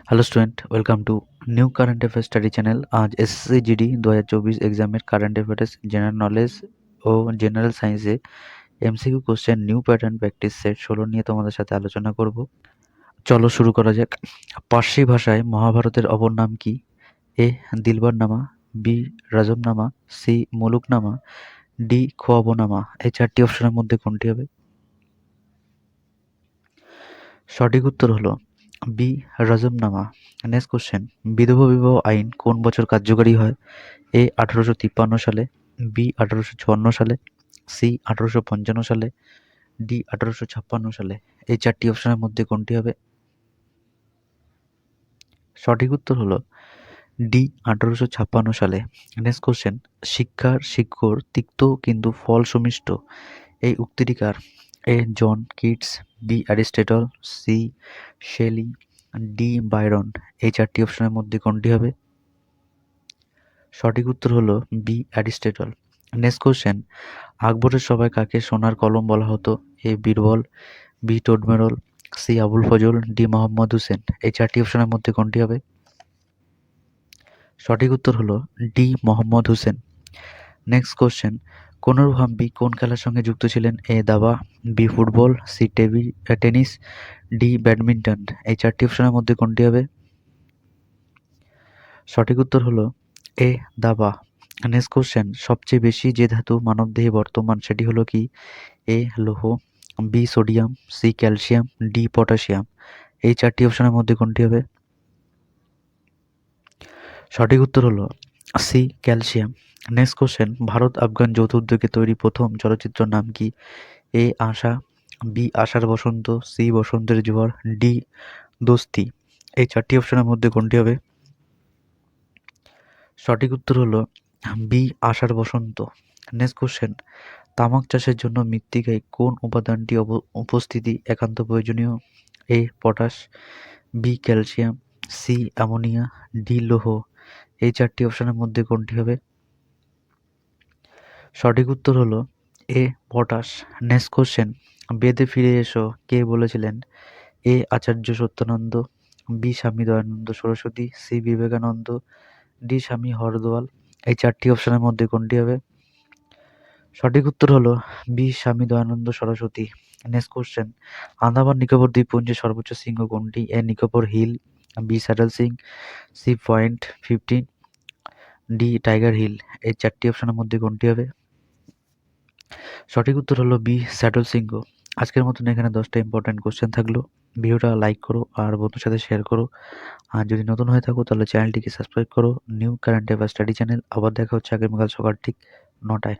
Hello student, welcome to new current affairs study channel. আজ SSC GD 2024 এক্সামের current affairs, general knowledge ও general সায়েন্সে MCQ question new pattern practice set 16 নিয়ে তোমাদের সাথে আলোচনা করব। চলো শুরু করা যাক। পার্সি ভাষায় মহাভারতের অপর নাম কি? এ দিলবারনামা, বি রাজমনামা, সি মুলুকনামা, ডি খোয়াবনামা। এই চারটি অপশনের মধ্যে কোনটি হবে? সঠিক উত্তর হলো বি রাজমনামা। নেক্সট কোশ্চেন, বিধবা বিবাহ আইন কোন বছর কার্যকরী হয়? এ 1853 সালে, বি 1854 সালে, সি 1855 সালে, ডি 1856 সালে। এই চারটি অপশনের মধ্যে কোনটি হবে? সঠিক উত্তর হলো ডি 1856 সালে। নেক্সট কোশ্চেন, শিক্ষার শিকড় তিক্ত কিন্তু ফল সুমিষ্ট, এই উক্তিটি কার? A John Keats, B Aristotle, C Shelley, D Byron. এই চারটি অপশনের মধ্যে কোনটি হবে? সঠিক উত্তর হলো বি অ্যারিস্টটল। নেক্সট কোশ্চেন, আকবরের সভায় কাকে সোনার কলম বলা হতো? A Birbal, B Todarmal, C Abul Fazal, D Mohammad Hussain. এই চারটি অপশনের মধ্যে কোনটি হবে? সঠিক উত্তর হলো D Mohammad Hussain. Next question, Koneru Humpy কোন খেলার সঙ্গে যুক্ত ছিলেন? এ দাবা, B football, C tennis, D badminton. এই চারটি অপশনের মধ্যে কোনটি হবে? সঠিক উত্তর হলো এ দাবা। নেক্সট কোশ্চেন, সবচেয়ে বেশি যে ধাতু মানবদেহে বর্তমান সেটি হলো কি? এ লৌহ, B sodium, C calcium, D potassium. এই চারটি অপশনের মধ্যে কোনটি হবে? সঠিক উত্তর হলো C calcium. Next question, Bharat Afghan যৌথ উদ্যোগে তৈরি প্রথম চলচ্চিত্র নাম কি? এ আশা, বি আশার বসন্ত, সি বসন্তের জোয়ার, ডি দোস্তি। এই চারটি অপশনের মধ্যে কোনটি হবে? সঠিক উত্তর হলো বি আষাঢ় বসন্ত। নেক্সট কোশ্চেন, তামাক চাষের জন্য মৃত্তিকায় কোন উপাদানটি উপস্থিতি একান্ত প্রয়োজনীয়? A potash, B calcium, C ammonia, D লৌহ। এই চারটি অপশনের মধ্যে কোনটি হবে? সঠিক উত্তর হলো এ পটাশ। নেক্সট কোশ্চেন, বেদে ফিরে এসো কে বলেছিলেন? এ আচার্য Satyananda, B Swami Dayananda Saraswati, C Vivekananda, D স্বামী হরদোয়াল। এই চারটি অপশনের মধ্যে কোনটি হবে? সঠিক উত্তর হলো B Swami Dayananda Saraswati. Next question, Andaman Nicobar দ্বীপপুঞ্জের সর্বোচ্চ শৃঙ্গ কোনটি? A Nicobar hill, B saddle সিং, C point 15, D tiger hill. এই চারটি অপশনের মধ্যে কোনটি হবে? সঠিক উত্তর হলো বি স্যাডল সিংহ। আজকের মতন এখানে 10টা ইম্পর্টেন্ট কোশ্চেন থাকলো। ভিডিওটা লাইক করো আর বন্ধুর সাথে শেয়ার করো। আর যদি নতুন হয়ে থাকো তাহলে চ্যানেলটিকে সাবস্ক্রাইব করো। New current affairs study channel. আবার দেখা হচ্ছে আগামীকাল সকাল ঠিক 9টায়।